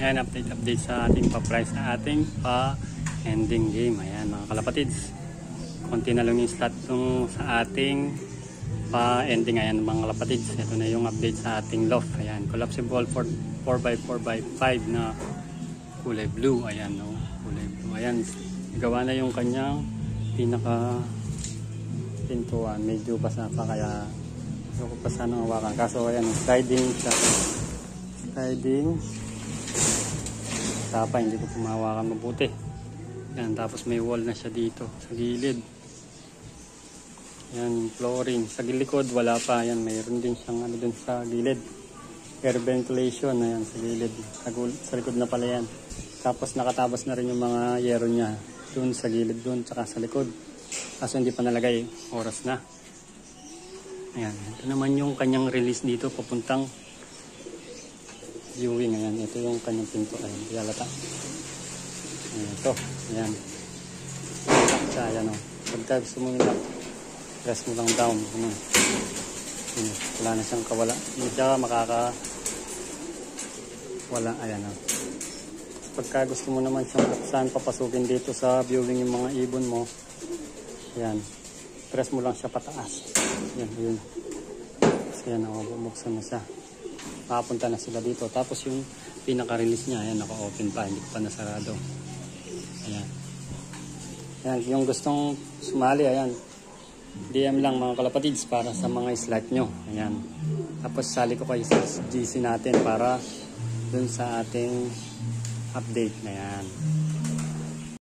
Ayan, update sa ating pa-price sa ating pa-ending game. Ayan mga kalapatids. Konti na lang yung slot sa ating pa-ending. Ayan mga kalapatids. Ito na yung update sa ating loft. Ayan, collapsible 4x4x5 na kulay blue. Ayan, no? Kulay blue. Ayan, gawa na yung kanyang pinaka pintuan. Medyo basa pa kaya gusto ko pa sana hawakan. Kaso ayan, sliding siya. Sliding. Tapa, hindi ko pumahawakan mabuti. Yan, tapos may wall na siya dito sa gilid. Yan, yung flooring. Sa likod, wala pa. Yan, mayroon din siyang ano dun sa gilid. Air ventilation. Ayan, sa gilid. Sa likod na pala yan. Tapos nakatabas na rin yung mga yero niya. Dun sa gilid dun, tsaka sa likod. Kaso hindi pa nalagay. Oras na. Ayan, ito naman yung kanyang release dito. Papuntang viewing. Ayan, ito yung kanyang pinto. Ayan, dialata. Ayan, ito. Ayan. Lock siya. Ayan, o. Pagka gusto mo yung lock, press mo lang down. Ayan. Ayan. Wala na siyang kawala. Hindi siya wala. Ayan, o. Pagka gusto mo naman siyang buksan, papasukin dito sa viewing yung mga ibon mo. Ayan. Press mo lang siya pataas. Ayan, yun. Kasi yan, o. Bumuksan na siya. Makapunta na sila dito. Tapos yung pinaka-release niya, ayan, naka-open pa, hindi pa nasarado. Ayan. Ayan, yung gustong sumali, ayan, DM lang mga kalapatids para sa mga slot nyo. Ayan. Tapos sali ko kayo sa GC natin para dun sa ating update na yan.